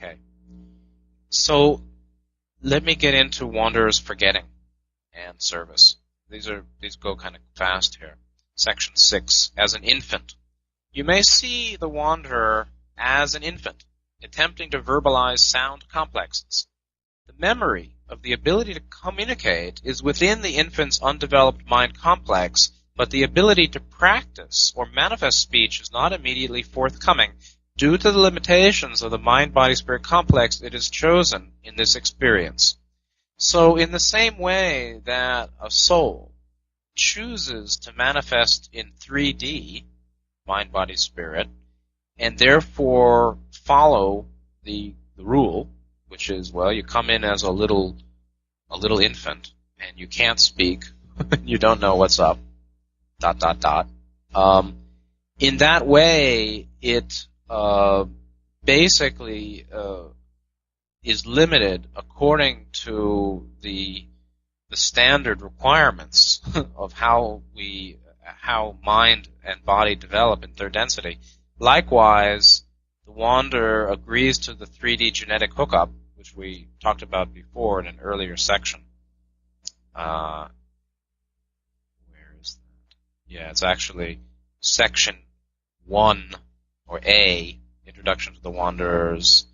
Okay. So let me get into wanderers forgetting and service. These go kind of fast here. Section 6. As an infant. You may see the wanderer as an infant, attempting to verbalize sound complexes. The memory of the ability to communicate is within the infant's undeveloped mind complex, but the ability to practice or manifest speech is not immediately forthcoming due to the limitations of the mind-body-spirit complex it has chosen in this experience. So in the same way that a soul chooses to manifest in 3D, mind, body, spirit, and therefore follow the rule, which is, well, you come in as a little infant, and you can't speak, you don't know what's up, ... In that way, it basically is limited according to the standard requirements of how mind and body develop in third density. Likewise, the wanderer agrees to the 3D genetic hookup, which we talked about before in an earlier section. Where is that? Yeah, it's actually section 1, or A, Introduction to the Wanderers,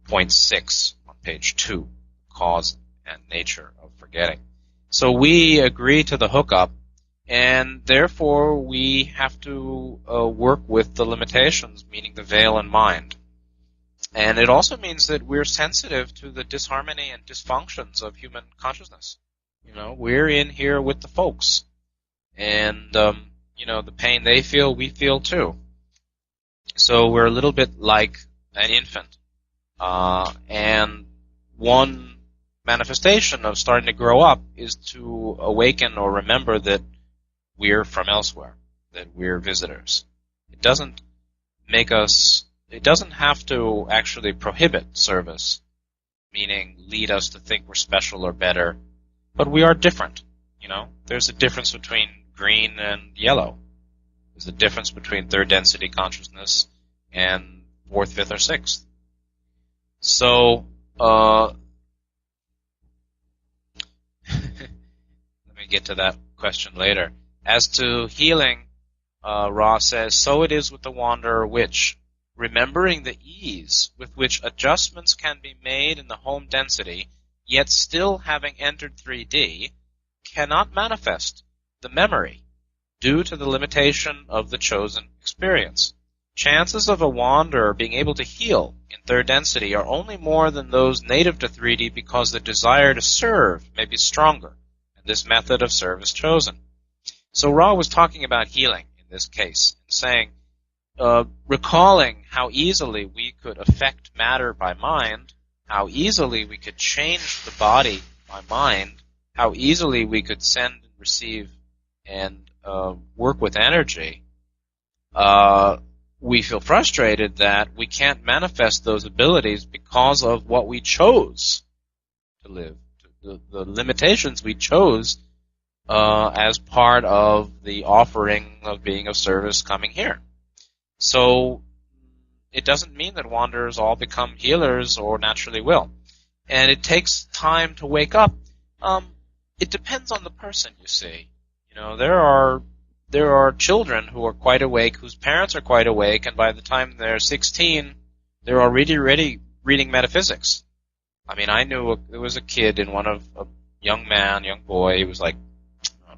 point 6 on page 2, Cause and Nature of Forgetting. So we agree to the hookup, and therefore we have to work with the limitations, meaning the veil in mind. And it also means that we're sensitive to the disharmony and dysfunctions of human consciousness. You know, we're in here with the folks. And, the pain they feel, we feel too. So we're a little bit like an infant. And one manifestation of starting to grow up is to awaken or remember that we're from elsewhere, that we're visitors. It doesn't have to actually prohibit service, meaning lead us to think we're special or better, but we are different. There's a difference between green and yellow. There's a difference between third density consciousness and fourth, fifth, or sixth. So, let me get to that question later. As to healing, Ra says, so it is with the wanderer which, remembering the ease with which adjustments can be made in the home density, yet still having entered 3D, cannot manifest the memory due to the limitation of the chosen experience. Chances of a wanderer being able to heal in third density are only more than those native to 3D because the desire to serve may be stronger, and this method of service chosen. So Ra was talking about healing in this case, and saying, recalling how easily we could affect matter by mind, how easily we could change the body by mind, how easily we could send and receive and work with energy, we feel frustrated that we can't manifest those abilities because of what we chose to live, the limitations we chose as part of the offering of being of service coming here. So it doesn't mean that wanderers all become healers or naturally will. And it takes time to wake up. It depends on the person, you see. There are children who are quite awake, whose parents are quite awake, and by the time they're 16, they're already reading metaphysics. I mean, I knew there was a kid in a young boy, he was like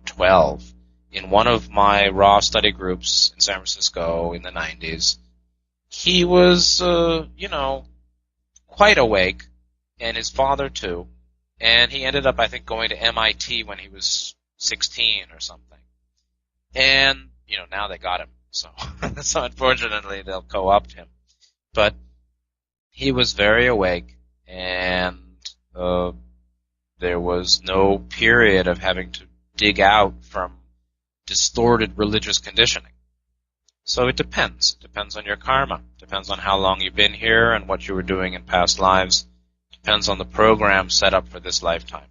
12, in one of my Raw study groups in San Francisco in the 90s. He was, quite awake, and his father too, and he ended up, I think, going to MIT when he was 16 or something. And, now they got him, so unfortunately they'll co-opt him. But he was very awake, and there was no period of having to dig out from distorted religious conditioning. So it depends. It depends on your karma. It depends on how long you've been here and what you were doing in past lives. It depends on the program set up for this lifetime.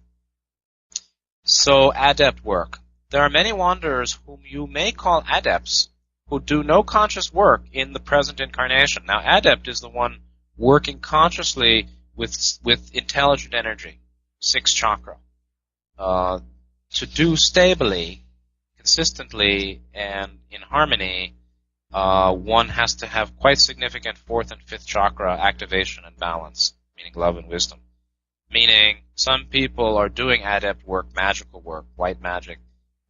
So, adept work. There are many wanderers whom you may call adepts, who do no conscious work in the present incarnation. Now, Adept is the one working consciously with intelligent energy, 6th chakra. To do stably, consistently, and in harmony, one has to have quite significant 4th and 5th chakra activation and balance, meaning love and wisdom. Meaning, some people are doing adept work, magical work, white magic,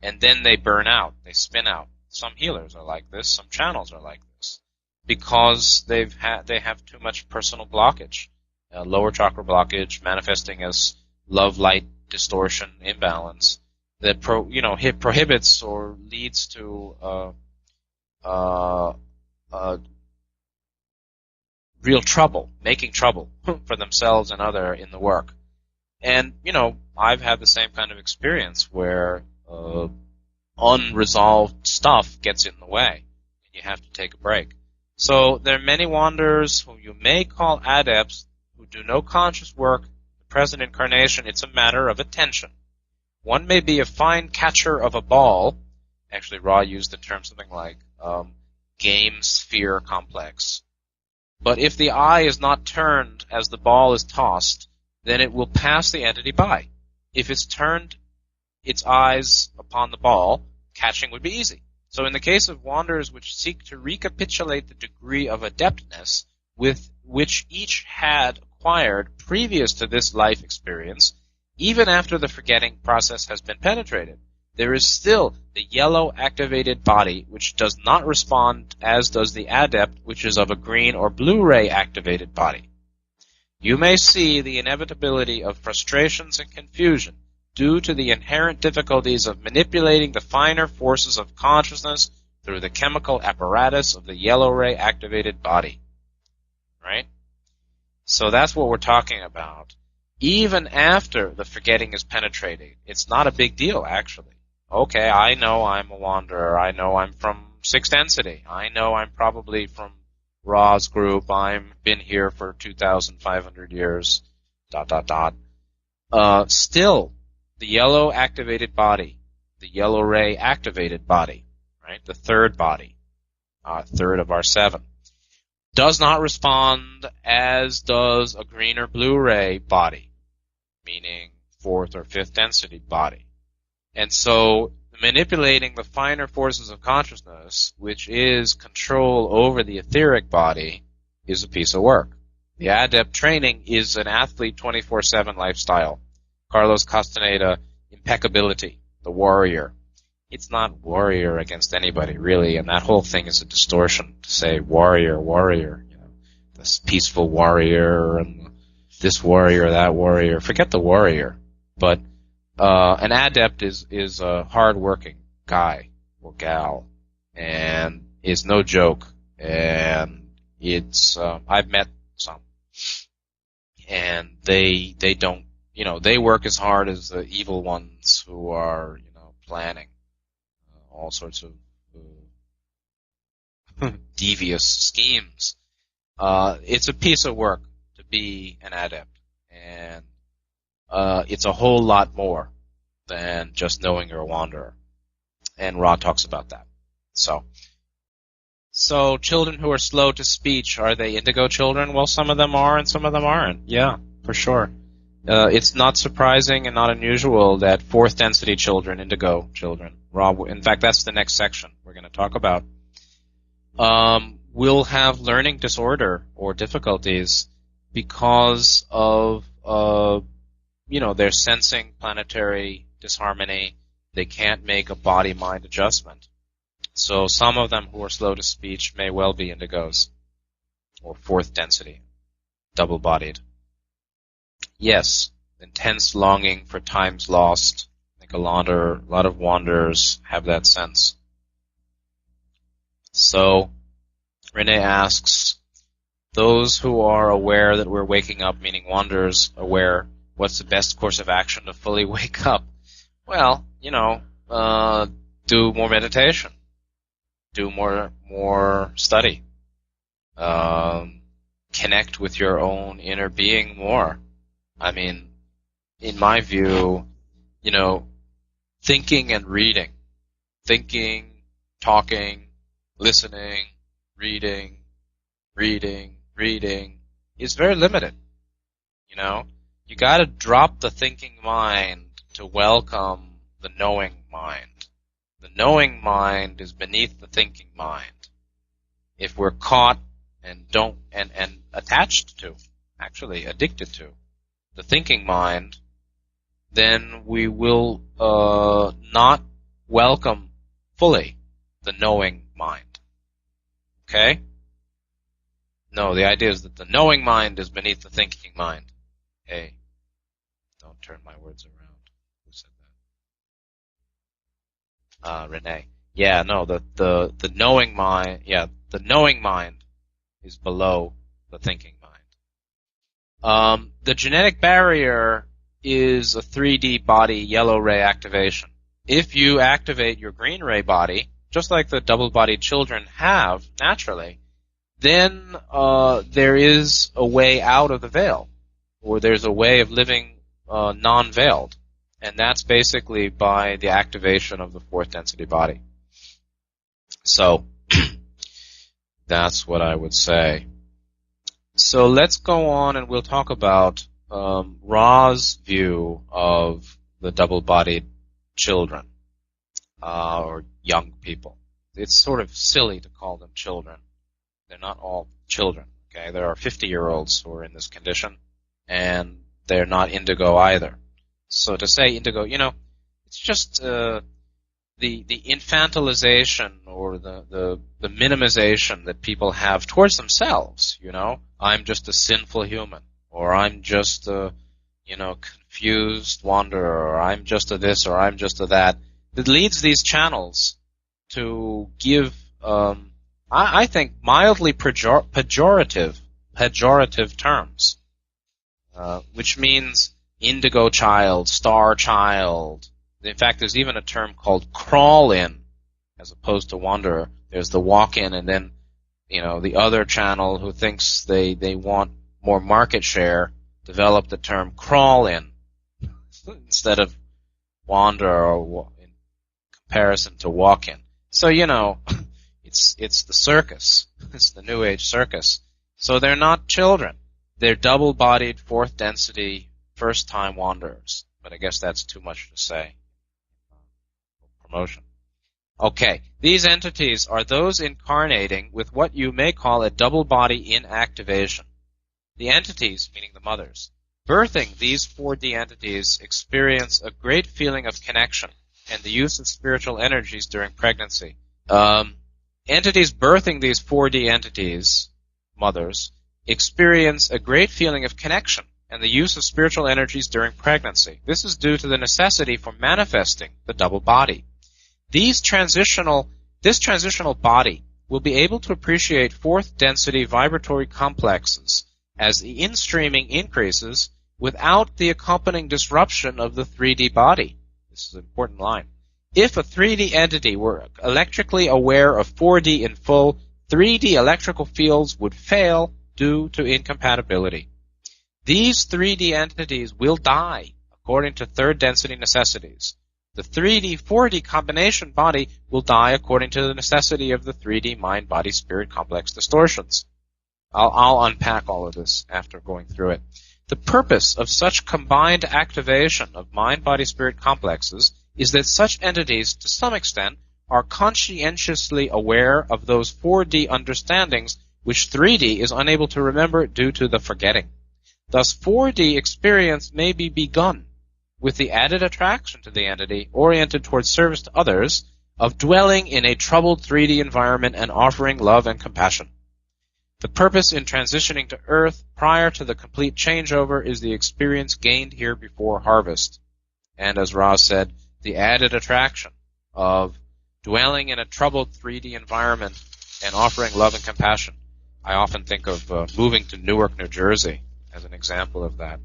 and then they burn out, they spin out. Some healers are like this, some channels are like this, because they have too much personal blockage, lower chakra blockage, manifesting as love, light, distortion, imbalance, that prohibits or leads to real trouble, making trouble for themselves and other in the work. And, I've had the same kind of experience where unresolved stuff gets in the way, and you have to take a break. So there are many wanderers whom you may call adepts who do no conscious work. The present incarnation, it's a matter of attention. One may be a fine catcher of a ball. Actually, Ra used the term something like game sphere complex. But if the eye is not turned as the ball is tossed, then it will pass the entity by. If it's turned its eyes upon the ball, catching would be easy. So in the case of wanderers which seek to recapitulate the degree of adeptness with which each had acquired previous to this life experience, even after the forgetting process has been penetrated, there is still the yellow activated body which does not respond as does the adept which is of a green or blue ray activated body. You may see the inevitability of frustrations and confusion due to the inherent difficulties of manipulating the finer forces of consciousness through the chemical apparatus of the yellow ray activated body. Right? So that's what we're talking about. Even after the forgetting is penetrated, it's not a big deal, actually. Okay, I know I'm a wanderer. I know I'm from 6th density. I know I'm probably from Ra's group. I've been here for 2,500 years. ... Still, the yellow activated body, the yellow ray activated body, right? The third body, third of our 7, does not respond as does a green or blue ray body, meaning 4th or 5th density body. And so manipulating the finer forces of consciousness, which is control over the etheric body, is a piece of work. The adept training is an athlete 24/7 lifestyle. Carlos Castaneda, impeccability, the warrior. It's not warrior against anybody, really, and that whole thing is a distortion to say warrior, this peaceful warrior and this warrior, that warrior. Forget the warrior. But an adept is a hard-working guy or gal, and is no joke. And it's I've met some, and they don't, they work as hard as the evil ones who are, planning all sorts of devious schemes. It's a piece of work to be an adept, and it's a whole lot more than just knowing you're a wanderer. And Ra talks about that. So children who are slow to speech, are they indigo children? Well, some of them are and some of them aren't. Yeah, for sure. It's not surprising and not unusual that 4th density children, indigo children, in fact, that's the next section we're going to talk about, will have learning disorder or difficulties because of they're sensing planetary disharmony. They can't make a body-mind adjustment. So some of them who are slow to speech may well be indigos, or 4th density, double-bodied. Yes, intense longing for times lost. I think a lot of wanderers have that sense. So Renee asks, those who are aware that we're waking up, meaning wanderers aware, what's the best course of action to fully wake up? Well, do more meditation. Do more study. Connect with your own inner being more. I mean, in my view, thinking and reading, thinking, talking, listening, reading, is very limited. You know, you got to drop the thinking mind to welcome the knowing mind. The knowing mind is beneath the thinking mind. If we're caught and attached to, actually addicted to, the thinking mind, then we will not welcome fully the knowing mind. Okay? No, the idea is that the knowing mind is beneath the thinking mind. Hey, don't turn my words around. Who said that? Renee. Yeah, no, the knowing mind, the knowing mind is below the thinking mind. The genetic barrier is a 3D body yellow ray activation. If you activate your green ray body, just like the double-bodied children have naturally, then there is a way out of the veil, or there's a way of living non-veiled, and that's basically by the activation of the fourth density body. So that's what I would say. So let's go on and we'll talk about Ra's view of the double-bodied children, or young people. It's sort of silly to call them children. They're not all children, okay? There are 50-year-olds who are in this condition, and they're not indigo either. So to say indigo, it's just the infantilization or the minimization that people have towards themselves, I'm just a sinful human, or I'm just a, confused wanderer, or I'm just a this, or I'm just a that. That leads these channels to give, I think, mildly pejorative terms, which means indigo child, star child. In fact, there's even a term called crawl-in, as opposed to wanderer. There's the walk-in, and then, the other channel who thinks they want more market share developed the term crawl-in instead of wanderer, or in comparison to walk-in. So, it's the circus. It's the New Age circus. So they're not children. They're double-bodied, fourth density, first-time wanderers. But I guess that's too much to say. Promotion. Okay, these entities are those incarnating with what you may call a double body in activation. The entities, meaning the mothers, birthing these 4D entities experience a great feeling of connection and the use of spiritual energies during pregnancy. Entities birthing these 4D entities, mothers, experience a great feeling of connection and the use of spiritual energies during pregnancy. This is due to the necessity for manifesting the double body. This transitional body will be able to appreciate fourth density vibratory complexes as the in-streaming increases without the accompanying disruption of the 3D body. This is an important line. If a 3D entity were electrically aware of 4D in full, 3D electrical fields would fail due to incompatibility. These 3D entities will die according to third density necessities. The 3D-4D combination body will die according to the necessity of the 3D mind-body-spirit complex distortions. I'll unpack all of this after going through it. The purpose of such combined activation of mind-body-spirit complexes is that such entities, to some extent, are conscientiously aware of those 4D understandings which 3D is unable to remember due to the forgetting. Thus, 4D experience may be begun with the added attraction to the entity oriented towards service to others of dwelling in a troubled 3D environment and offering love and compassion. The purpose in transitioning to Earth prior to the complete changeover is the experience gained here before harvest. And as Ra said, the added attraction of dwelling in a troubled 3D environment and offering love and compassion. I often think of moving to Newark, New Jersey as an example of that.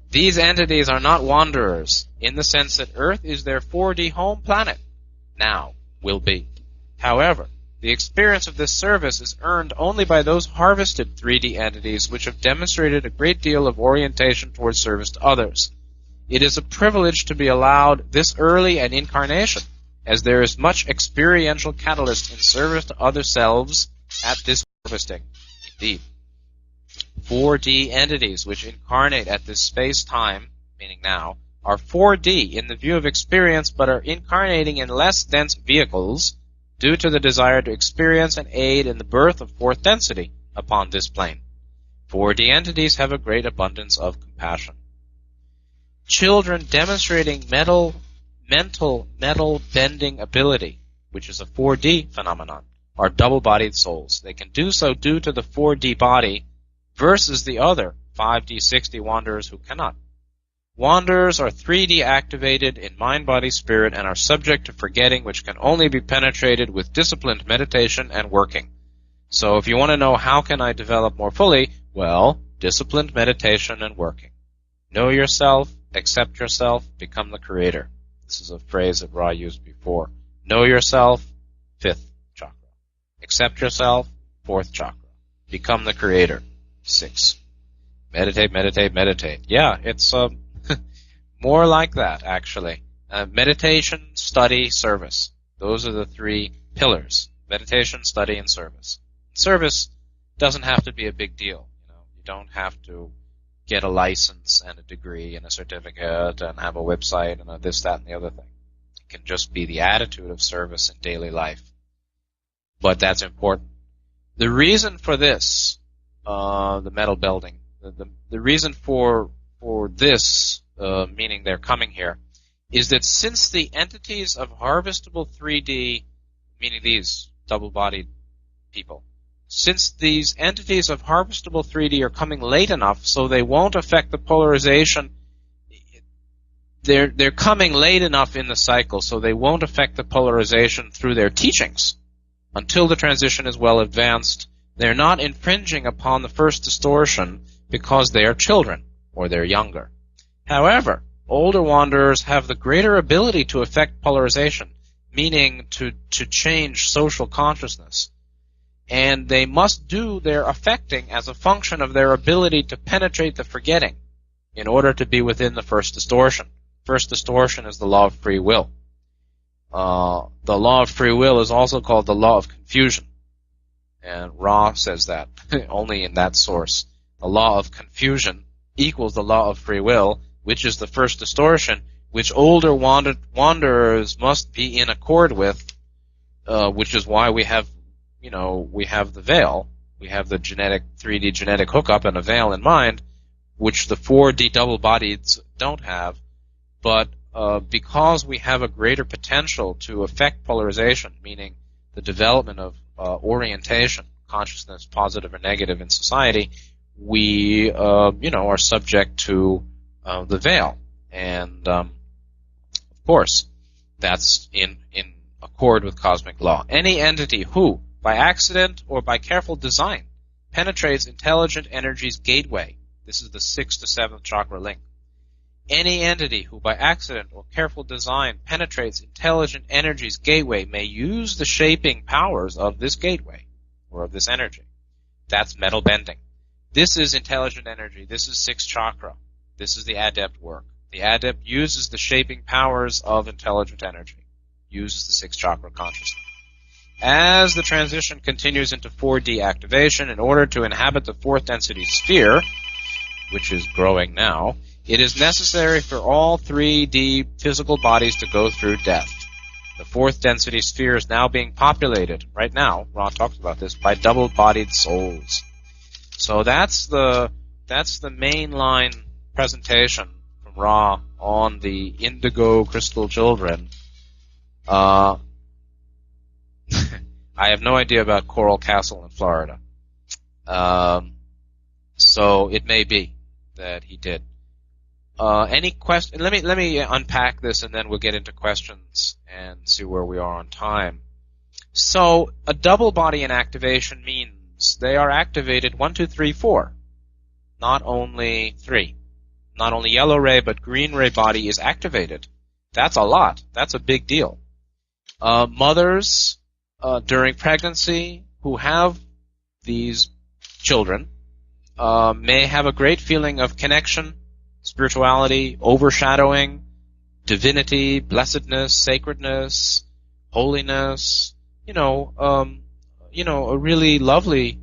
These entities are not wanderers, in the sense that Earth is their 4D home planet. Now, will be. However, the experience of this service is earned only by those harvested 3D entities which have demonstrated a great deal of orientation towards service to others. It is a privilege to be allowed this early an incarnation, as there is much experiential catalyst in service to other selves at this harvesting. Indeed. 4D entities which incarnate at this space-time, meaning now, are 4D in the view of experience, but are incarnating in less dense vehicles due to the desire to experience and aid in the birth of fourth density upon this plane. 4D entities have a great abundance of compassion. Children demonstrating mental bending ability, which is a 4D phenomenon, are double-bodied souls. They can do so due to the 4D body versus the other 5D, 6D wanderers who cannot. Wanderers are 3D activated in mind, body, spirit, and are subject to forgetting, which can only be penetrated with disciplined meditation and working. So if you want to know how can I develop more fully, well, disciplined meditation and working. Know yourself, accept yourself, become the creator. This is a phrase that Ra used before. Know yourself, 5th chakra. Accept yourself, 4th chakra. Become the creator, 6. Meditate, meditate, meditate. Yeah, it's more like that, actually. Meditation, study, service. Those are the 3 pillars. Meditation, study, and service. Service doesn't have to be a big deal. You don't have to get a license and a degree and a certificate and have a website and a this, that, and the other thing. It can just be the attitude of service in daily life. But that's important. The reason for this, the metal building, the reason for this, meaning they're coming here, is that since the entities of harvestable 3D, meaning these double-bodied people, since these entities of harvestable 3D are coming late enough so they won't affect the polarization, they're coming late enough in the cycle so they won't affect the polarization through their teachings. Until the transition is well advanced, they're not infringing upon the first distortion because they are children or they're younger. However, older wanderers have the greater ability to affect polarization, meaning to change social consciousness. And they must do their affecting as a function of their ability to penetrate the forgetting in order to be within the first distortion. First distortion is the law of free will. The law of free will is also called the law of confusion. And Ra says that only in that source. The law of confusion equals the law of free will, which is the first distortion, which older wanderers must be in accord with, which is why we have the veil. We have the 3D genetic hookup and a veil in mind, which the 4D double-bodieds don't have. But because we have a greater potential to affect polarization, meaning the development of orientation, consciousness, positive or negative in society, we are subject to the veil. And of course, that's in accord with cosmic law. Any entity who, by accident or by careful design, penetrates intelligent energy's gateway. This is the 6th to 7th chakra link. Any entity who by accident or careful design penetrates intelligent energy's gateway may use the shaping powers of this gateway, or of this energy. That's metal bending. This is intelligent energy. This is 6th chakra. This is the Adept work. The Adept uses the shaping powers of intelligent energy, uses the 6th chakra consciousness. As the transition continues into 4D activation, in order to inhabit the 4th density sphere, which is growing now, it is necessary for all 3D physical bodies to go through death. The 4th density sphere is now being populated, right now, Ra talks about this, by double-bodied souls. So that's the mainline presentation from Ra on the Indigo crystal children. I have no idea about Coral Castle in Florida. So it may be that he did. Any question? Let me unpack this, and then we'll get into questions and see where we are on time. So a double body in activation means they are activated 1, 2, 3, 4. Not only 3. Not only yellow ray, but green ray body is activated. That's a lot. That's a big deal. Mothers during pregnancy who have these children may have a great feeling of connection, spirituality, overshadowing, divinity, blessedness, sacredness, holiness, a really lovely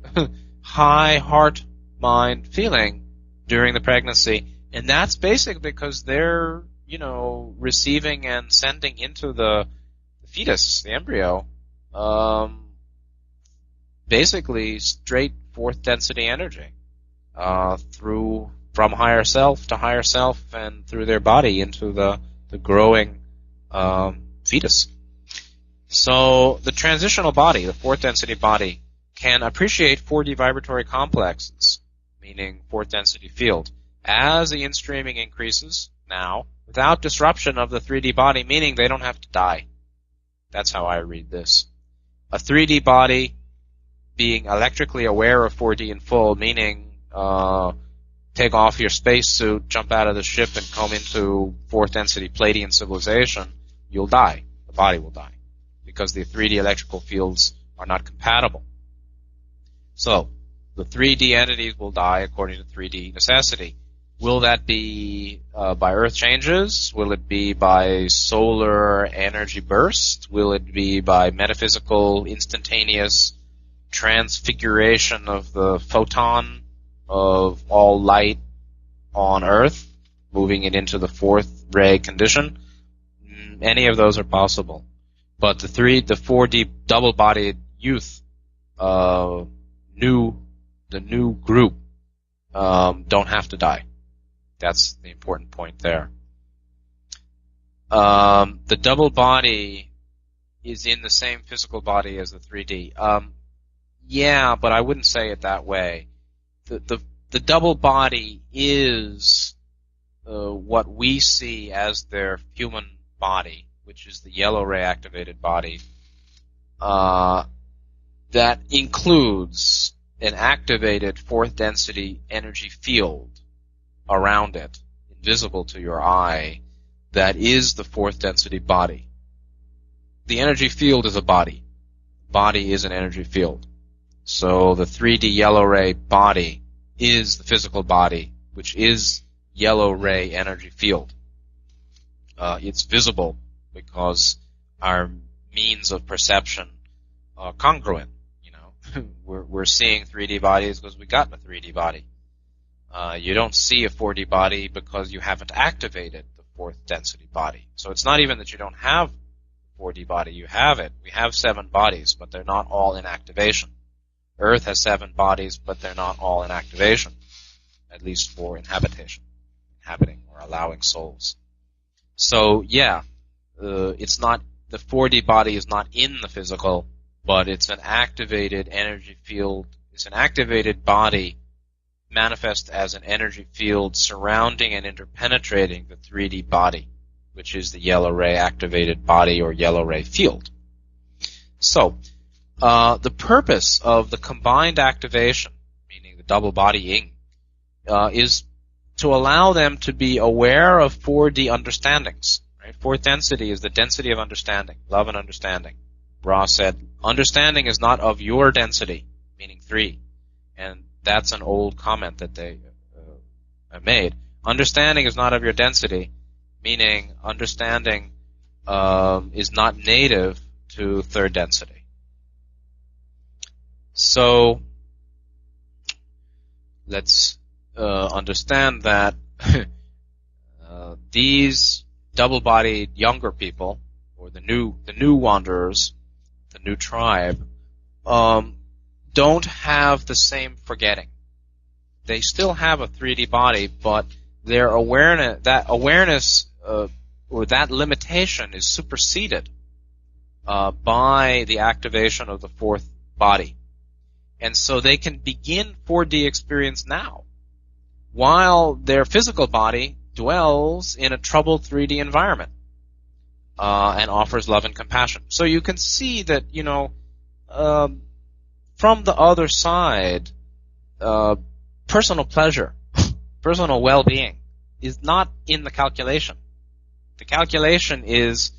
high heart mind feeling during the pregnancy. And that's basically because they're, receiving and sending into the fetus, the embryo, basically straight fourth density energy, from higher self to higher self and through their body into the growing fetus. So the transitional body, the fourth density body, can appreciate 4D vibratory complexes, meaning fourth density field, as the in-streaming increases now, without disruption of the 3D body, meaning they don't have to die. That's how I read this. A 3D body being electrically aware of 4D in full, meaning take off your spacesuit, jump out of the ship, and come into fourth density Palladian civilization, you'll die. The body will die, because the 3D electrical fields are not compatible. So, the 3D entities will die according to 3D necessity. Will that be by Earth changes? Will it be by solar energy burst? Will it be by metaphysical, instantaneous transfiguration of the photon of all light on Earth, moving it into the fourth ray condition? Any of those are possible. But the 4D double-bodied youth, the new group, don't have to die. That's the important point there. The double body is in the same physical body as the 3D. Yeah, but I wouldn't say it that way. The double body is what we see as their human body, which is the yellow ray activated body. That includes an activated fourth density energy field around it, invisible to your eye, that is the fourth density body. The energy field is a body. Body is an energy field. So the 3D yellow ray body is the physical body, which is yellow ray energy field. It's visible because our means of perception are congruent. We're seeing 3D bodies because we got a 3D body. You don't see a 4D body because you haven't activated the fourth density body. So it's not even that you don't have a 4D body. You have it. We have 7 bodies, but they're not all in activation. Earth has 7 bodies, but they're not all in activation, at least for inhabiting or allowing souls. So yeah, it's not, the 4D body is not in the physical, but it's an activated energy field. It's an activated body manifest as an energy field surrounding and interpenetrating the 3D body, which is the yellow ray activated body or yellow ray field. So, the purpose of the combined activation, meaning the double bodying, is to allow them to be aware of 4D understandings. Right? Fourth density is the density of understanding, love and understanding. Ra said, understanding is not of your density, meaning 3. And that's an old comment that they made. Understanding is not of your density, meaning understanding is not native to third density. So let's understand that these double-bodied younger people, or the new wanderers, the new tribe, don't have the same forgetting. They still have a 3D body, but their awareness or that limitation is superseded by the activation of the fourth body. And so they can begin 4D experience now, while their physical body dwells in a troubled 3D environment and offers love and compassion. So you can see that, from the other side, personal pleasure, personal well-being is not in the calculation. The calculation is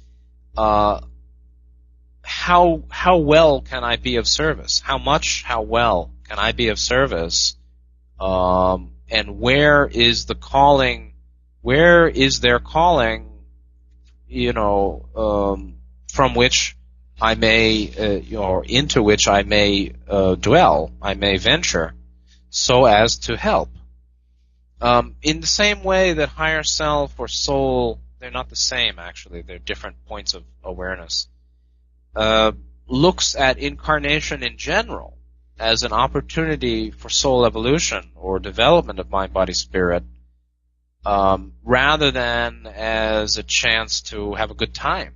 how well can I be of service? How well can I be of service? And where is the calling? Where is their calling? From which I may, or into which I may dwell, I may venture, so as to help. In the same way that higher self or soul, they're not the same actually, they're different points of awareness, looks at incarnation in general as an opportunity for soul evolution or development of mind, body, spirit, rather than as a chance to have a good time.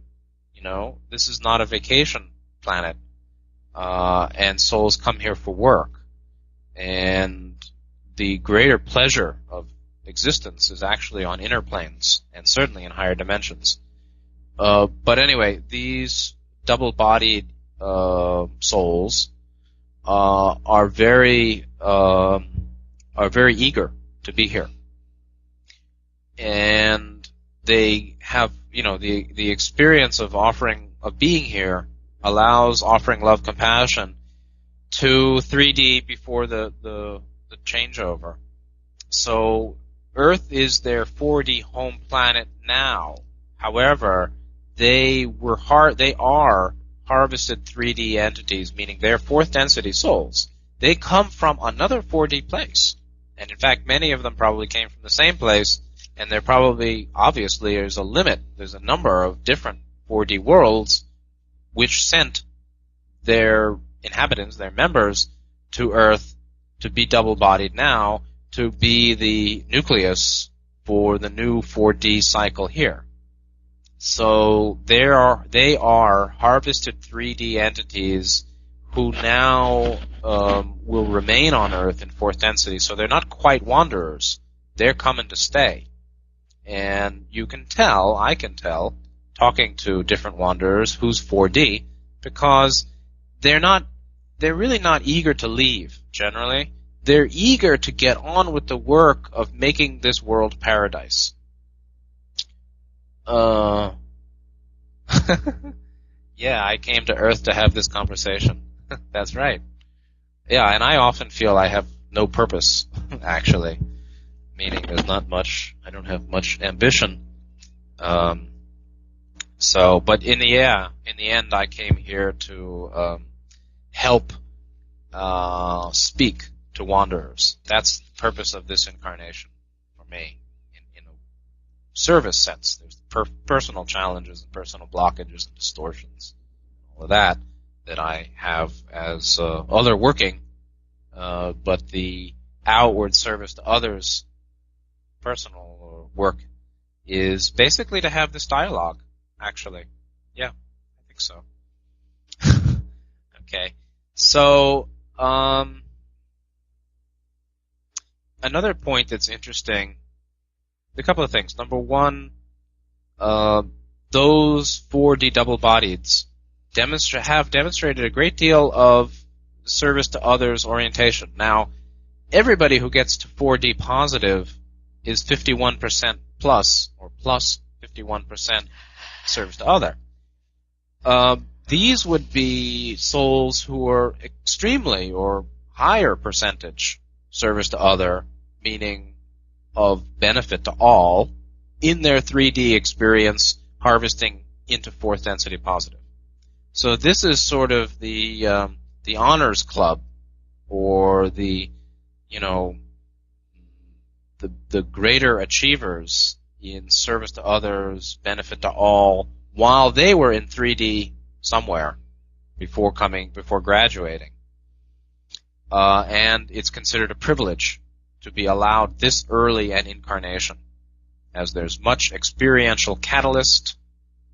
This is not a vacation planet, and souls come here for work. And the greater pleasure of existence is actually on inner planes, and certainly in higher dimensions. But anyway, these double-bodied souls are very eager to be here, and they have, the experience of being here allows offering love, compassion to 3D before the changeover. So Earth is their 4D home planet now. However, they are harvested 3D entities, meaning they're fourth density souls. They come from another 4D place. And in fact, many of them probably came from the same place, and there probably, obviously, there's a limit. There's a number of different 4D worlds which sent their inhabitants, their members, to Earth to be double-bodied now, to be the nucleus for the new 4D cycle here. So they are harvested 3D entities who now will remain on Earth in fourth density. So they're not quite wanderers. They're coming to stay. And you can tell, I can tell, talking to different wanderers who's 4D, because they're really not eager to leave, generally. They're eager to get on with the work of making this world paradise. Yeah, I came to Earth to have this conversation. That's right. Yeah, and I often feel I have no purpose, actually. Meaning there's not much, I don't have much ambition. But in the end I came here to help speak to wanderers. That's the purpose of this incarnation for me, in a service sense. There's personal challenges and personal blockages and distortions, all of that I have as other working, but the outward service to others, personal work, is basically to have this dialogue, actually. Yeah, I think so. Okay. So, another point that's interesting, a couple of things. Number one, those 4D double-bodieds have demonstrated a great deal of service to others orientation. Now, everybody who gets to 4D positive is 51% plus, or plus 51% service to other. These would be souls who are extremely or higher percentage service to other, meaning of benefit to all, in their 3D experience, harvesting into fourth density positive. So this is sort of the honors club, or the greater achievers in service to others, benefit to all, while they were in 3D somewhere before graduating. And it's considered a privilege to be allowed this early an incarnation, as there's much experiential catalyst,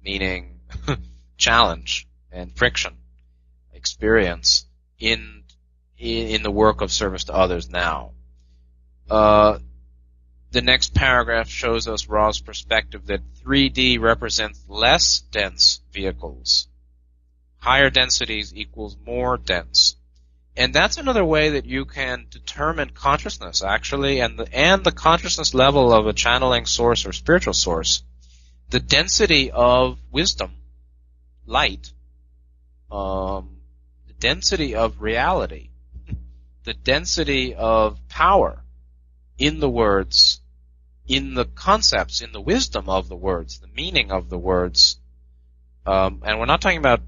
meaning challenge and friction, experience in the work of service to others now. The next paragraph shows us Ra's perspective that 3D represents less dense vehicles. Higher densities equals more dense. And that's another way that you can determine consciousness, actually, and the consciousness level of a channeling source or spiritual source. The density of wisdom, light, the density of reality, the density of power in the words, in the concepts, in the wisdom of the words, the meaning of the words. And we're not talking about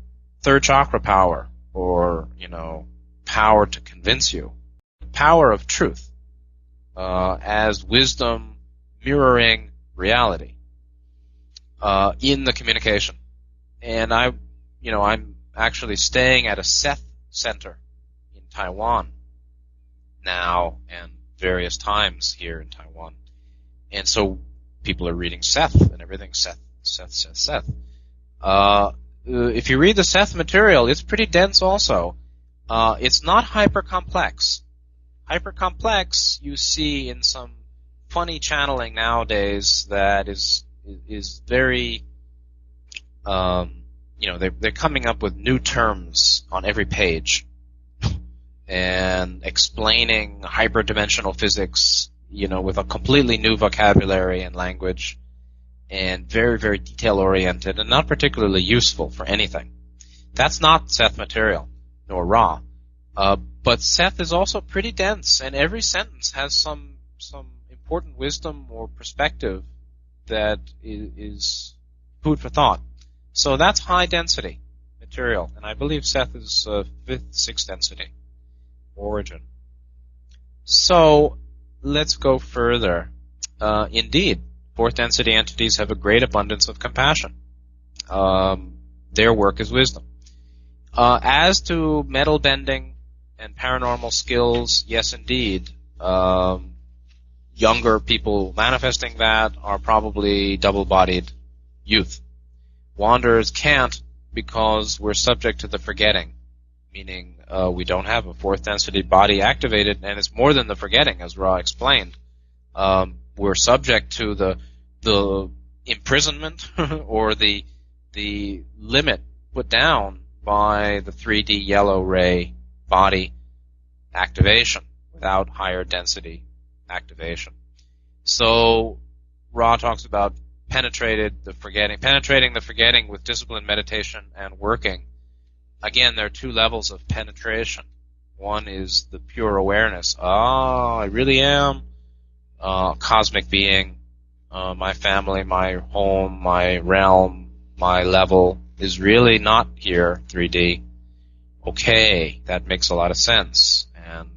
third chakra power, or, power to convince you. Power of truth, as wisdom mirroring reality, in the communication. And I'm actually staying at a Seth center in Taiwan now, and various times here in Taiwan. And so people are reading Seth and everything. Seth. If you read the Seth material, it's pretty dense also. It's not hyper-complex. Hyper-complex you see in some funny channeling nowadays that is very, they're coming up with new terms on every page and explaining hyperdimensional physics, with a completely new vocabulary and language, and very, very detail-oriented and not particularly useful for anything. That's not Seth material, nor Ra. But Seth is also pretty dense, and every sentence has some important wisdom or perspective that is food for thought. So that's high density material, and I believe Seth is 5th, 6th density origin. So let's go further. Indeed, 4th density entities have a great abundance of compassion. Their work is wisdom. As to metal bending and paranormal skills, yes, indeed. Younger people manifesting that are probably double-bodied youth. Wanderers can't, because we're subject to the forgetting, meaning we don't have a 4th density body activated, and it's more than the forgetting, as Ra explained. We're subject to the imprisonment or the limit put down by the 3D yellow ray body activation without higher density activation. So Ra talks about penetrating the forgetting with discipline, meditation, and working. Again, there are 2 levels of penetration. One is the pure awareness. I really am a cosmic being. My family, my home, my realm, my level is really not here, 3D. Okay, that makes a lot of sense. And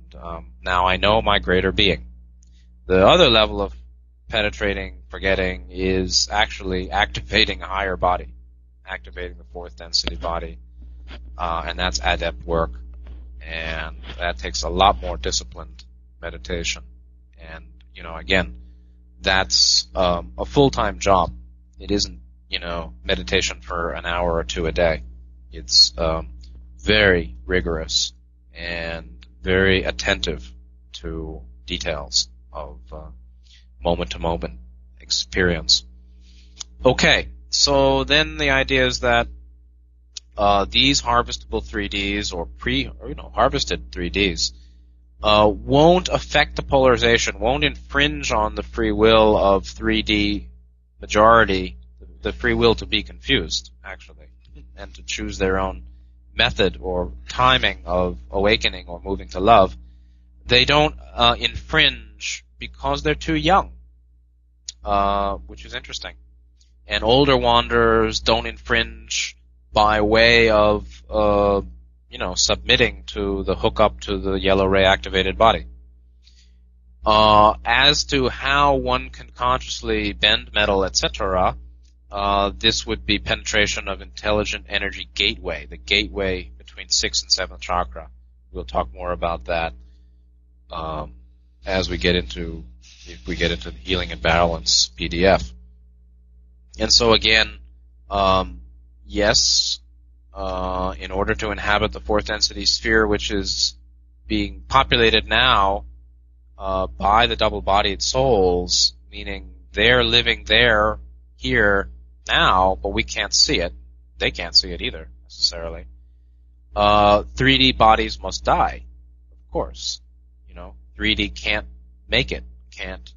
now I know my greater being. The other level of penetrating, forgetting, is actually activating a higher body, activating the 4th density body. And that's Adept work. And that takes a lot more disciplined meditation. And, again, that's a full-time job. It isn't, meditation for an hour or 2 a day. It's very rigorous and very attentive to details of moment-to-moment experience. Okay, so then the idea is that these harvestable 3Ds or harvested 3Ds won't affect the polarization, won't infringe on the free will of 3D majority, the free will to be confused, actually, and to choose their own method or timing of awakening or moving to love. They don't infringe because they're too young, which is interesting. And older wanderers don't infringe by way of submitting to the hookup to the yellow ray activated body. As to how one can consciously bend metal, etc., this would be penetration of intelligent energy gateway, the gateway between 6th and 7th chakra. We'll talk more about that if we get into the Healing and Balance PDF. And so again, yes, in order to inhabit the 4th density sphere, which is being populated now by the double-bodied souls, meaning they're living there, here, now, but we can't see it. They can't see it either, necessarily. 3D bodies must die, of course. 3D can't make it, can't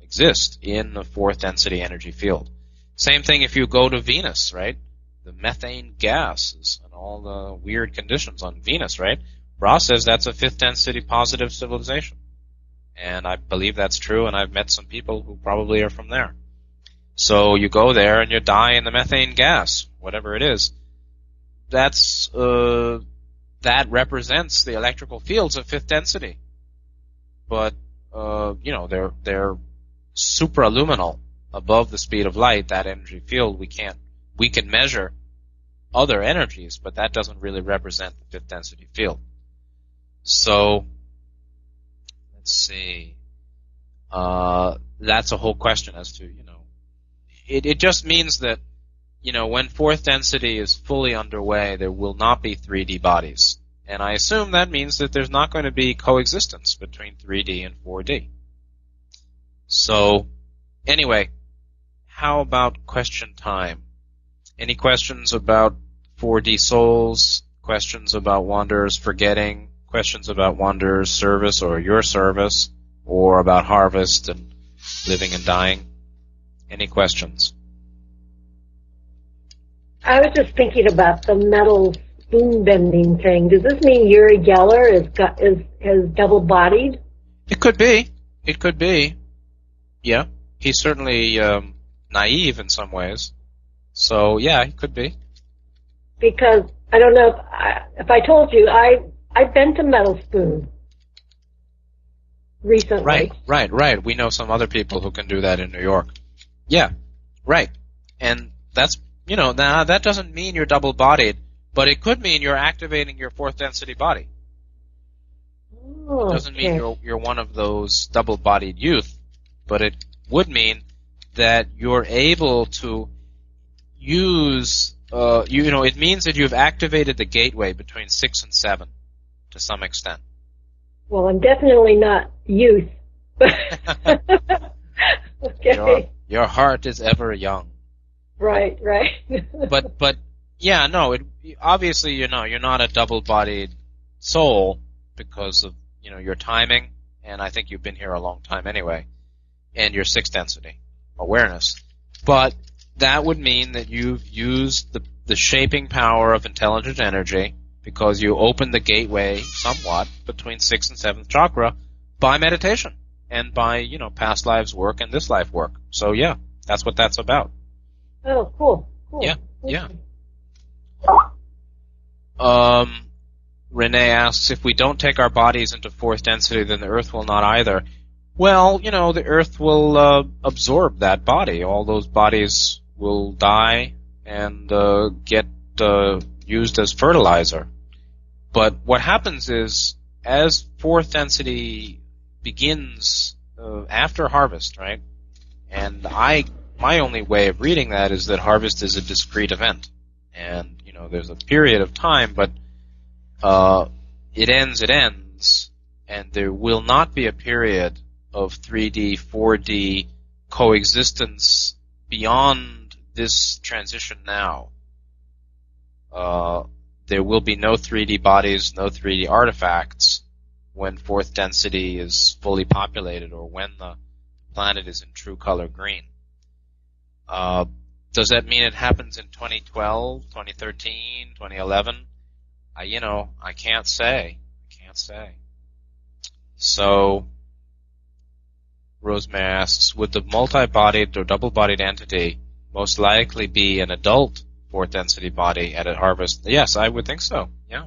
exist in the 4th density energy field. Same thing if you go to Venus, right? The methane gases and all the weird conditions on Venus, right? Ra says that's a 5th density positive civilization. And I believe that's true, and I've met some people who probably are from there. So you go there and you die in the methane gas, whatever it is. That represents the electrical fields of fifth density. But they're supraluminal, above the speed of light. That energy field we can measure other energies, but that doesn't really represent the fifth density field. So let's see. That's a whole question as to, it just means that, when fourth density is fully underway, there will not be 3D bodies. And I assume that means that there's not going to be coexistence between 3D and 4D. So, anyway, how about question time? Any questions about 4D souls? Questions about Wanderer's forgetting? Questions about Wanderer's service or your service? Or about harvest and living and dying? Any questions? I was just thinking about the metal spoon bending thing. Does this mean Uri Geller is double-bodied? It could be. It could be. Yeah. He's certainly naive in some ways. So, yeah, he could be. Because, I don't know, if I told you, I bent a metal spoon recently. Right. We know some other people who can do that in New York. Yeah, right. And that's, now that doesn't mean you're double-bodied, but it could mean you're activating your fourth density body. Oh, it doesn't mean you're one of those double-bodied youth, but it would mean that you're able to use, it means that you've activated the gateway between 6 and 7 to some extent. Well, I'm definitely not youth. Okay. Your heart is ever young. Right. but yeah, no, obviously, you're not a double-bodied soul because of, your timing, and I think you've been here a long time anyway, and your sixth density awareness. But that would mean that you've used the shaping power of intelligent energy because you opened the gateway somewhat between 6th and 7th chakra by meditation and by, past lives work and this life work. So, yeah, that's what that's about. Oh, cool. Yeah. Renee asks, if we don't take our bodies into fourth density, then the Earth will not either. Well, the Earth will absorb that body. All those bodies will die and get used as fertilizer. But what happens is, as fourth density begins after harvest, right? And my only way of reading that is that harvest is a discrete event. And, there's a period of time, but it ends, and there will not be a period of 3D, 4D coexistence beyond this transition now. There will be no 3D bodies, no 3D artifacts when fourth density is fully populated or when the planet is in true color green. Does that mean it happens in 2012, 2013, 2011? I can't say. So, Rosemary asks, would the multi-bodied or double-bodied entity most likely be an adult fourth density body at a harvest? Yes, I would think so, yeah.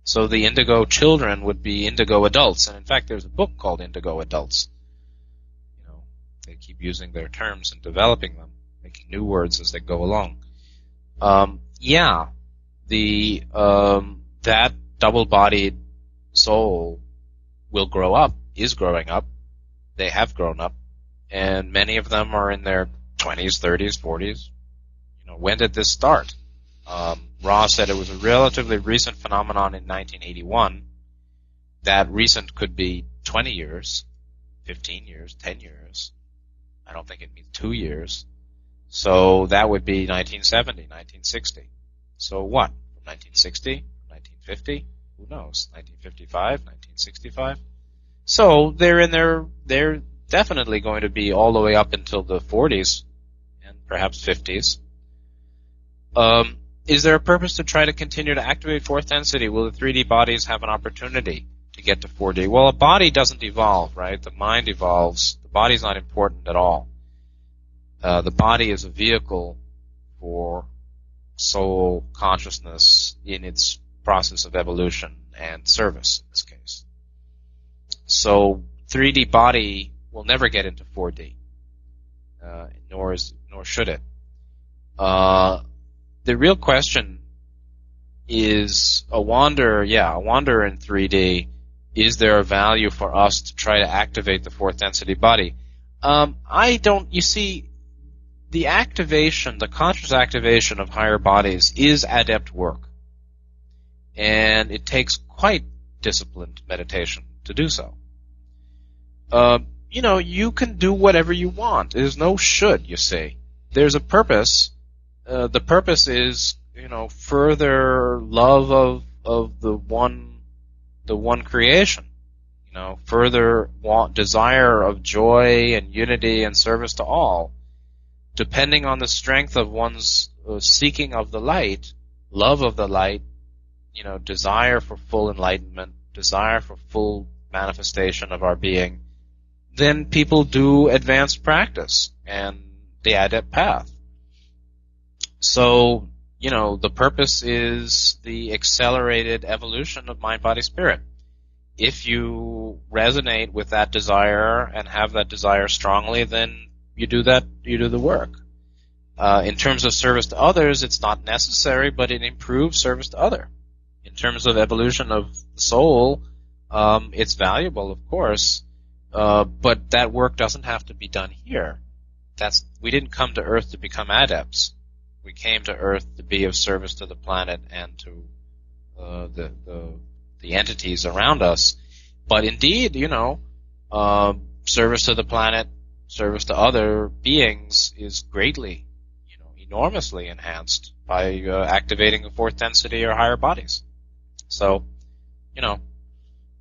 So the indigo children would be indigo adults, and in fact there's a book called Indigo Adults. They keep using their terms and developing them, making new words as they go along. That double-bodied soul will grow up, is growing up. They have grown up, and many of them are in their 20s, 30s, 40s. When did this start? Ross said it was a relatively recent phenomenon in 1981. That recent could be 20 years, 15 years, 10 years. I don't think it means 2 years. So that would be 1970, 1960. So what? From 1960? 1950? Who knows? 1955? 1965? So they're definitely going to be all the way up until the 40s and perhaps 50s. Is there a purpose to try to continue to activate fourth density? Will the 3D bodies have an opportunity to get to 4D? Well, a body doesn't evolve, right? The mind evolves. The body's not important at all. The body is a vehicle for soul consciousness in its process of evolution and service in this case. So 3D body will never get into 4D, nor should it. The real question is a wander in 3D. Is there a value for us to try to activate the fourth density body? You see, the conscious activation of higher bodies is adept work. And it takes quite disciplined meditation to do so. You can do whatever you want. There's no should, you see. There's a purpose. The purpose is, further love of the one creation. Further desire of joy and unity and service to all. Depending on the strength of one's seeking of the light, love of the light, desire for full enlightenment, desire for full manifestation of our being, then people do advanced practice and the adept path. So, the purpose is the accelerated evolution of mind, body, spirit. If you resonate with that desire and have that desire strongly, then you do the work. In terms of service to others, it's not necessary, but it improves service to other. In terms of evolution of the soul, it's valuable, of course, but that work doesn't have to be done here. We didn't come to Earth to become adepts. We came to Earth to be of service to the planet and to the entities around us. But indeed, service to the planet, service to other beings is greatly, enormously enhanced by activating the fourth density or higher bodies. So,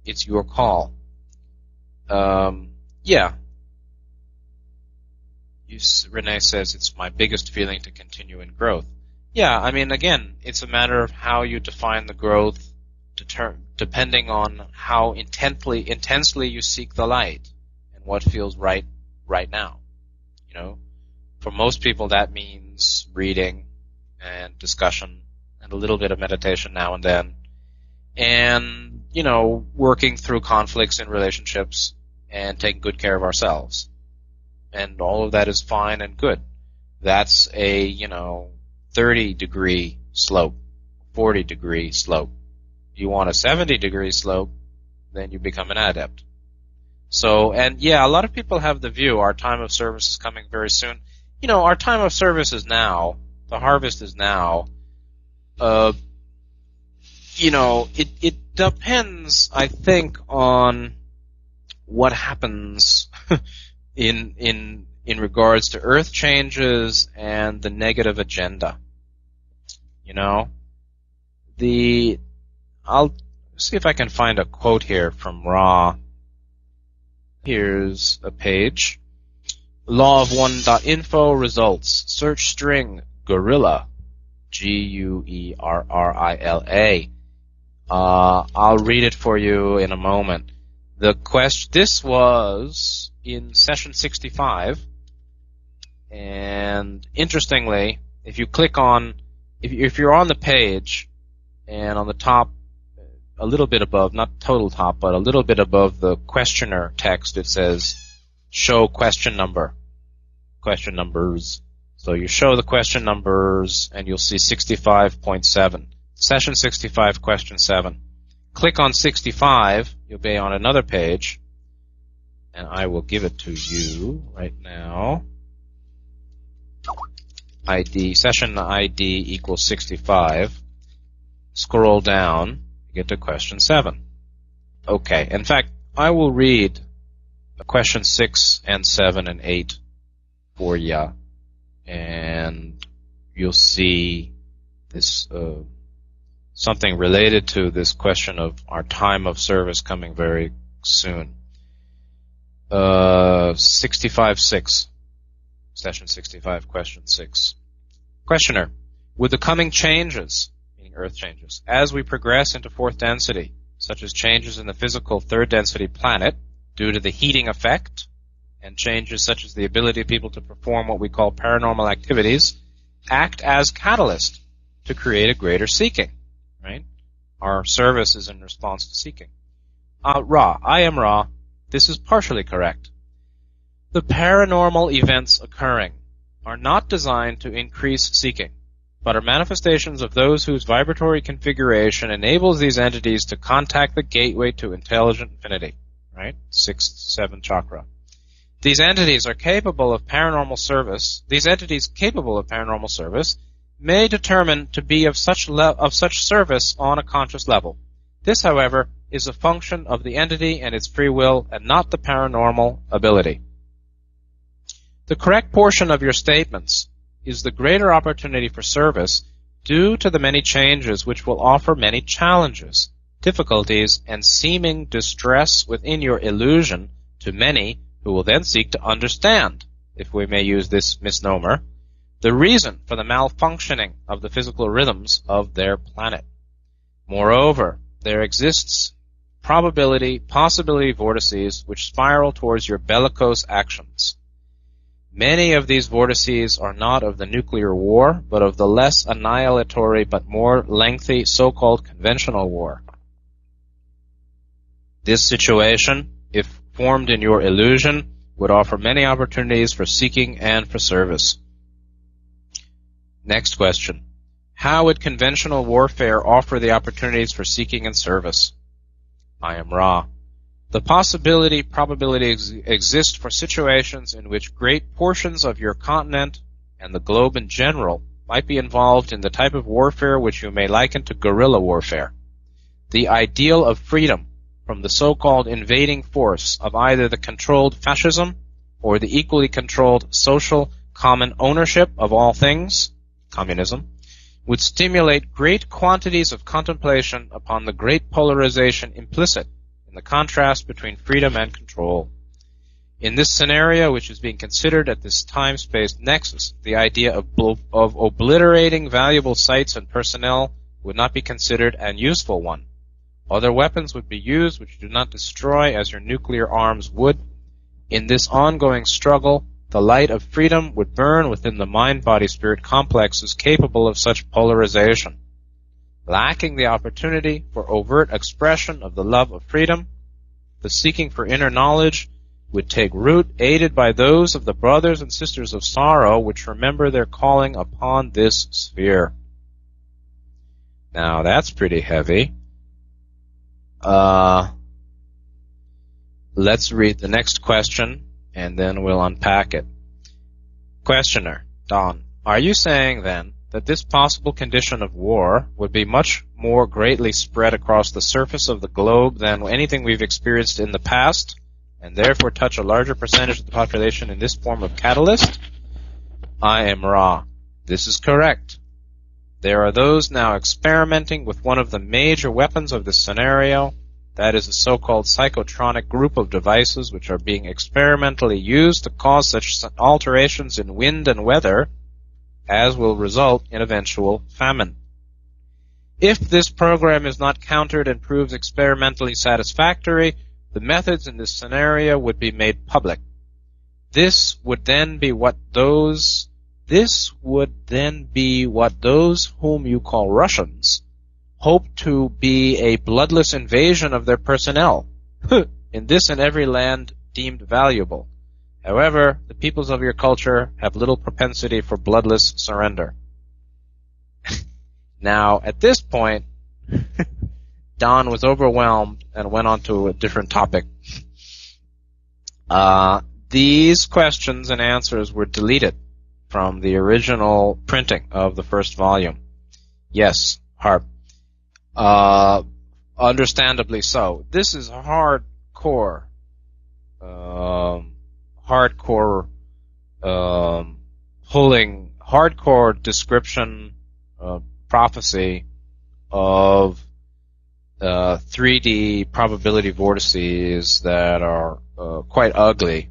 it's your call. Renee says it's my biggest feeling to continue in growth. Yeah, again, it's a matter of how you define the growth, depending on how intensely you seek the light and what feels right now. For most people that means reading and discussion and a little bit of meditation now and then, and working through conflicts in relationships and taking good care of ourselves. And all of that is fine and good. That's a 30-degree slope, 40-degree slope. You want a 70-degree slope, then you become an adept. So, a lot of people have the view our time of service is coming very soon. Our time of service is now. The harvest is now. It depends, I think, on what happens in regards to earth changes and the negative agenda. I'll see if I can find a quote here from Ra. Here's a page. Law-of-one.info results. Search string gorilla. Guerrilla. I'll read it for you in a moment. This was in session 65, and interestingly, if you click on, if you're on the page, and on the top, a little bit above, not total top, but a little bit above the questioner text, it says, show question number. Question numbers. So you show the question numbers, and you'll see 65.7. Session 65, question 7. Click on 65, you'll be on another page, and I will give it to you right now. Session ID equals 65. Scroll down, you get to question 7. Okay, in fact, I will read question 6 and 7 and 8 for you, and you'll see this something related to this question of our time of service coming very soon. 65.6. Session 65, question 6. Questioner, with the coming changes, meaning earth changes, as we progress into fourth density, such as changes in the physical third density planet due to the heating effect and changes such as the ability of people to perform what we call paranormal activities act as catalyst to create a greater seeking, right? Our service is in response to seeking. Ra, I am Ra. This is partially correct. The paranormal events occurring are not designed to increase seeking, but are manifestations of those whose vibratory configuration enables these entities to contact the gateway to intelligent infinity, right? 6th, 7th chakra. These entities capable of paranormal service may determine to be of such service on a conscious level. This, however, is a function of the entity and its free will and not the paranormal ability. The correct portion of your statements is the greater opportunity for service due to the many changes which will offer many challenges, difficulties, and seeming distress within your illusion to many who will then seek to understand, if we may use this misnomer, the reason for the malfunctioning of the physical rhythms of their planet. Moreover, there exists possibility vortices which spiral towards your bellicose actions. Many of these vortices are not of the nuclear war, but of the less annihilatory but more lengthy so-called conventional war. This situation, if formed in your illusion, would offer many opportunities for seeking and for service. Next question. How would conventional warfare offer the opportunities for seeking and service? I am Ra. The probability exists for situations in which great portions of your continent and the globe in general might be involved in the type of warfare which you may liken to guerrilla warfare. The ideal of freedom from the so-called invading force of either the controlled fascism or the equally controlled social common ownership of all things, communism, would stimulate great quantities of contemplation upon the great polarization implicit in the contrast between freedom and control. In this scenario, which is being considered at this time-space nexus, the idea of obliterating valuable sites and personnel would not be considered an useful one. Other weapons would be used which do not destroy as your nuclear arms would. In this ongoing struggle, the light of freedom would burn within the mind-body-spirit complexes capable of such polarization. Lacking the opportunity for overt expression of the love of freedom, the seeking for inner knowledge would take root, aided by those of the brothers and sisters of sorrow which remember their calling upon this sphere. Now that's pretty heavy. Let's read the next question, and then we'll unpack it. Questioner, Don, are you saying then that this possible condition of war would be much more greatly spread across the surface of the globe than anything we've experienced in the past, and therefore touch a larger percentage of the population in this form of catalyst? I am Ra. This is correct. There are those now experimenting with one of the major weapons of this scenario, that is a so-called psychotronic group of devices which are being experimentally used to cause such alterations in wind and weather as will result in eventual famine. If this program is not countered and proves experimentally satisfactory, the methods in this scenario would be made public. This would then be what those whom you call Russians hope to be a bloodless invasion of their personnel, in this and every land deemed valuable. However, the peoples of your culture have little propensity for bloodless surrender. Now, at this point, Don was overwhelmed and went on to a different topic. These questions and answers were deleted from the original printing of the first volume. Yes, Harp. Understandably so. This is hardcore description, prophecy of 3D probability vortices that are quite ugly,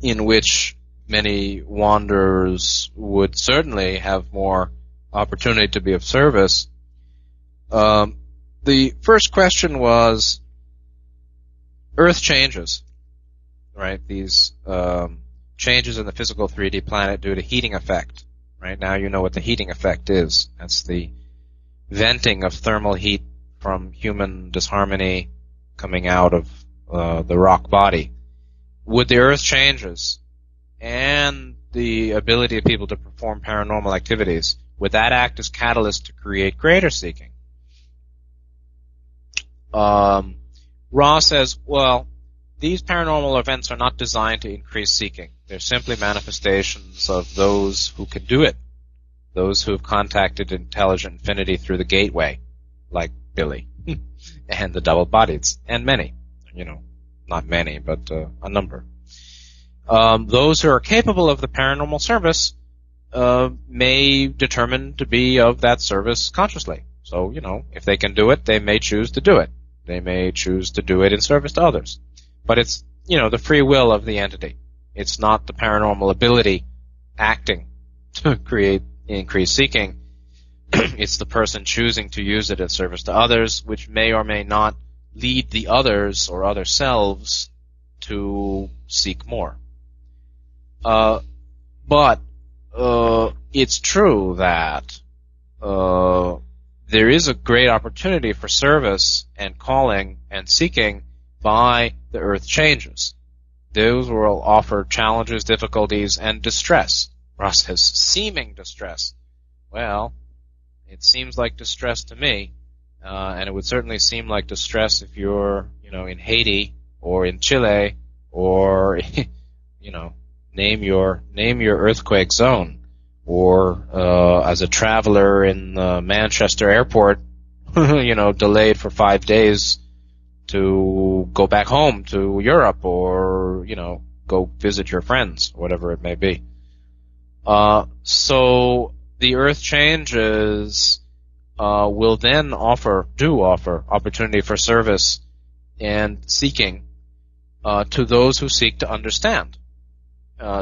in which many wanderers would certainly have more opportunity to be of service. The first question was, Earth changes, right? These changes in the physical 3D planet due to heating effect. Right now you know what the heating effect is. That's the venting of thermal heat from human disharmony coming out of the rock body. With the Earth changes and the ability of people to perform paranormal activities, would that act as catalyst to create greater seeking? Ra says, well, these paranormal events are not designed to increase seeking. They're simply manifestations of those who can do it, those who have contacted intelligent infinity through the gateway, like Billy, and the double-bodieds, and many, not many, but a number. Those who are capable of the paranormal service may determine to be of that service consciously. So, if they can do it, they may choose to do it. They may choose to do it in service to others. But it's, the free will of the entity. It's not the paranormal ability acting to create increased seeking. It's the person choosing to use it in service to others, which may or may not lead the others or other selves to seek more. But it's true that there is a great opportunity for service and calling and seeking by the Earth changes. Those will offer challenges, difficulties, and distress. Ross says, seeming distress. Well, it seems like distress to me, and it would certainly seem like distress if you're, in Haiti or in Chile or, name your earthquake zone, or as a traveler in Manchester airport, delayed for 5 days to go back home to Europe, or go visit your friends, whatever it may be. So the Earth changes will then offer opportunity for service and seeking to those who seek to understand.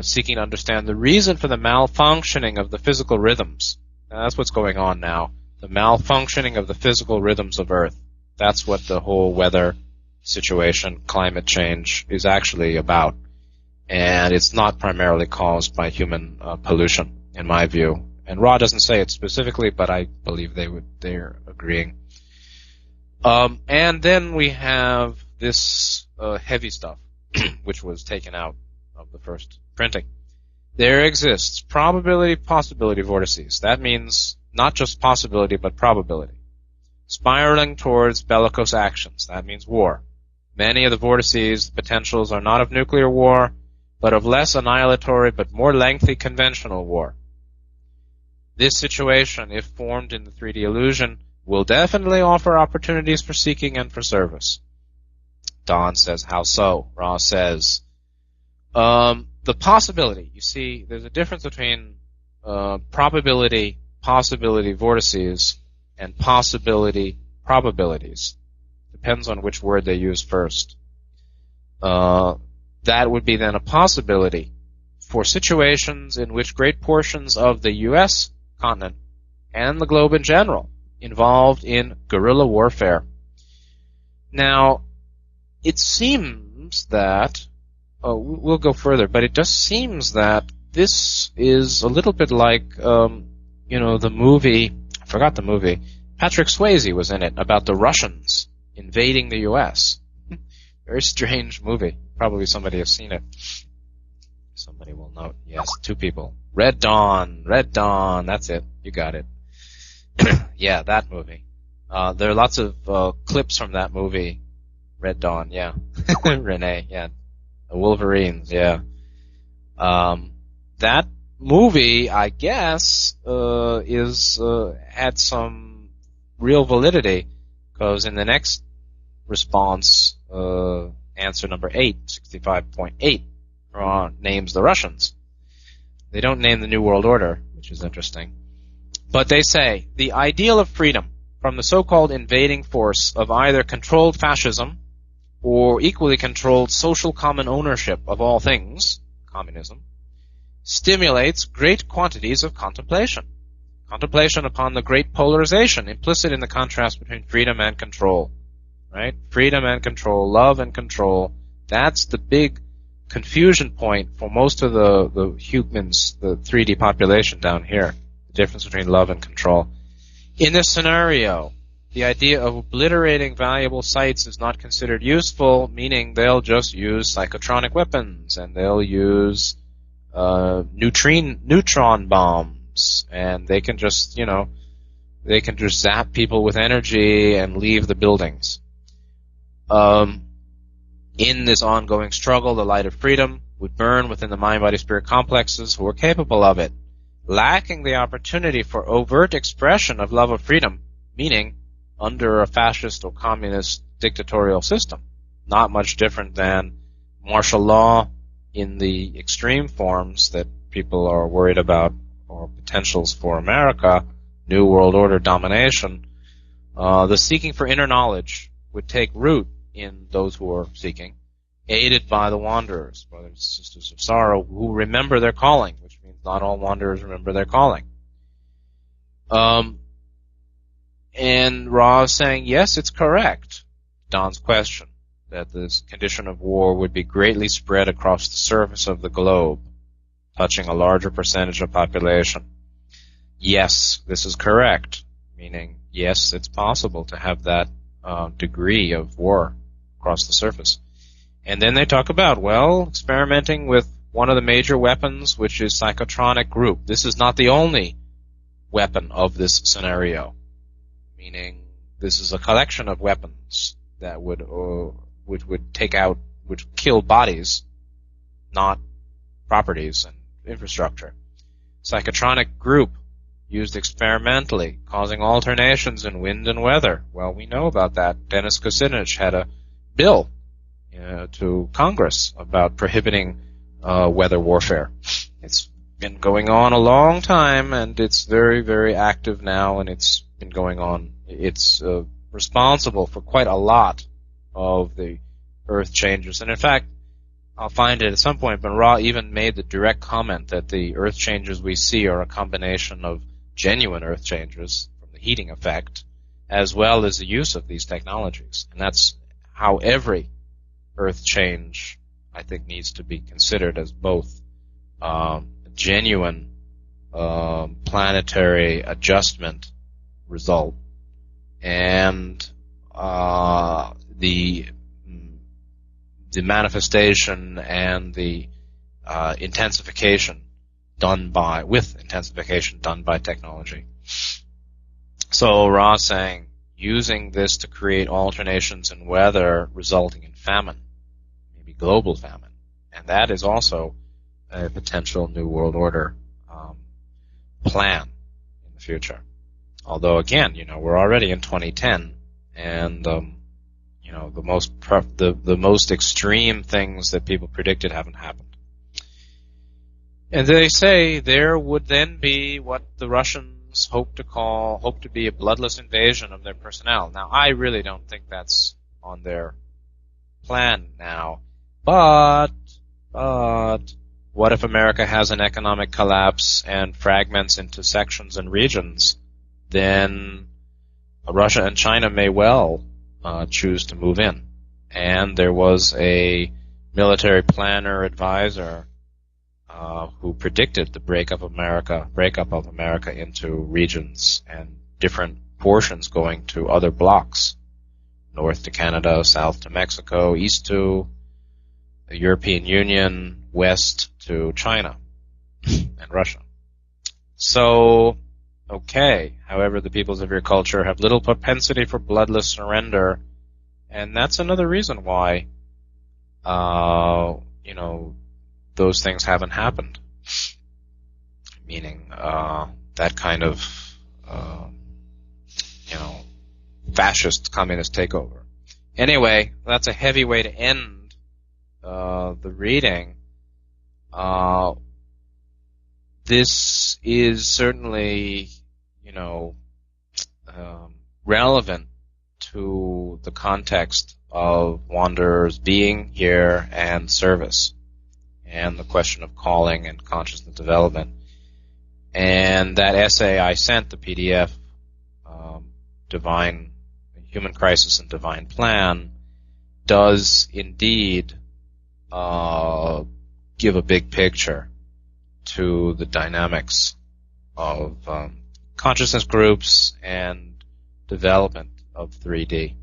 Seeking to understand the reason for the malfunctioning of the physical rhythms. That's what's going on now. The malfunctioning of the physical rhythms of Earth. That's what the whole weather situation, climate change, is actually about. And it's not primarily caused by human pollution, in my view. And Ra doesn't say it specifically, but I believe they're agreeing. And then we have this heavy stuff, which was taken out of the first printing. There exists probability, possibility vortices. That means not just possibility, but probability. Spiraling towards bellicose actions. That means war. Many of the vortices, potentials, are not of nuclear war, but of less annihilatory but more lengthy conventional war. This situation, if formed in the 3D illusion, will definitely offer opportunities for seeking and for service. Don says, how so? Ra says, the possibility, you see, there's a difference between probability, possibility vortices, and possibility probabilities. Depends on which word they use first. That would be then a possibility for situations in which great portions of the U.S. continent and the globe in general involved in guerrilla warfare. Now, it seems that we'll go further, but it just seems that this is a little bit like, the movie, I forgot the movie, Patrick Swayze was in it, about the Russians invading the U.S. Very strange movie. Probably somebody has seen it. Somebody will know. Yes, 2 people. Red Dawn, that's it. You got it. Yeah, that movie. There are lots of clips from that movie. Red Dawn, yeah. Renee, yeah. The Wolverines, yeah. That movie, I guess, had some real validity, because in the next response, answer number 8, 65.8, names the Russians. They don't name the New World Order, which is interesting. But they say, the ideal of freedom from the so-called invading force of either controlled fascism or equally controlled social common ownership of all things, communism, stimulates great quantities of contemplation. Contemplation upon the great polarization implicit in the contrast between freedom and control. Right? Freedom and control, love and control. That's the big confusion point for most of the humans, the 3D population down here, the difference between love and control. In this scenario, the idea of obliterating valuable sites is not considered useful, meaning they'll just use psychotronic weapons, and they'll use neutron bombs, and they can just, zap people with energy and leave the buildings. In this ongoing struggle, the light of freedom would burn within the mind-body-spirit complexes who were capable of it, lacking the opportunity for overt expression of love of freedom, meaning under a fascist or communist dictatorial system. Not much different than martial law in the extreme forms that people are worried about, or potentials for America, New World Order domination. The seeking for inner knowledge would take root in those who are seeking, aided by the wanderers, brothers and sisters of sorrow, who remember their calling, which means not all wanderers remember their calling. And Ra is saying, yes, it's correct, Don's question, that this condition of war would be greatly spread across the surface of the globe, touching a larger percentage of population. Yes, this is correct, meaning, yes, it's possible to have that degree of war across the surface. And then they talk about, experimenting with one of the major weapons, which is psychotronic group. This is not the only weapon of this scenario, meaning this is a collection of weapons that would kill bodies, not properties and infrastructure. Psychotronic group used experimentally, causing alternations in wind and weather. Well, we know about that. Dennis Kucinich had a bill to Congress about prohibiting weather warfare. It's been going on a long time, and it's very, very active now, and it's been going on. It's responsible for quite a lot of the Earth changes. And in fact, I'll find it at some point, but Ra even made the direct comment that the Earth changes we see are a combination of genuine Earth changes from the heating effect, as well as the use of these technologies. And that's how every Earth change, I think, needs to be considered as both a genuine planetary adjustment result and the manifestation and the intensification done by technology. So Ra saying, using this to create alternations in weather resulting in famine, maybe global famine, and that is also a potential New World Order plan in the future. Although again, we're already in 2010, and the most extreme things that people predicted haven't happened. And they say there would then be what the Russians hope to be a bloodless invasion of their personnel. Now, I really don't think that's on their plan now. But what if America has an economic collapse and fragments into sections and regions? Then Russia and China may well choose to move in. And there was a military planner advisor who predicted the breakup of America into regions and different portions going to other blocks, north to Canada, south to Mexico, east to the European Union, west to China and Russia. So, okay, however, the peoples of your culture have little propensity for bloodless surrender, and that's another reason why, those things haven't happened. Meaning, that kind of, fascist communist takeover. Anyway, that's a heavy way to end the reading. This is certainly, relevant to the context of wanderers being here and service, and the question of calling and consciousness development. And that essay I sent, the PDF, Human Crisis and Divine Plan, does indeed give a big picture to the dynamics of consciousness groups and development of 3D.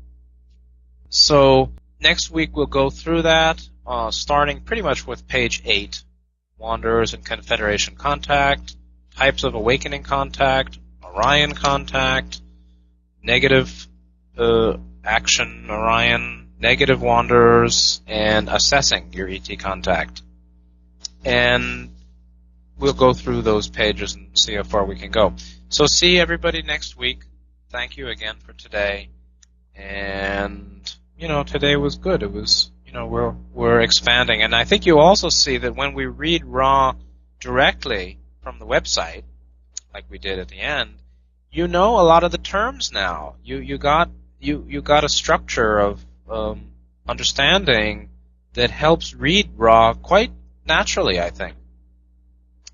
So next week we'll go through that, starting pretty much with page 8, Wanderers and Confederation Contact, Types of Awakening Contact, Orion Contact, Negative Action Orion, Negative Wanderers, and Assessing your ET Contact. And we'll go through those pages and see how far we can go. So see everybody next week. Thank you again for today. And, today was good. It was, we're expanding. And I think you also see that when we read Ra directly from the website, like we did at the end, a lot of the terms now. You got a structure of understanding that helps read Ra quite naturally, I think.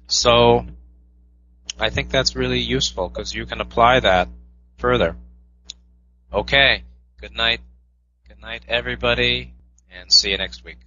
So I think that's really useful because you can apply that further. Okay. Good night. Good night, everybody, and see you next week.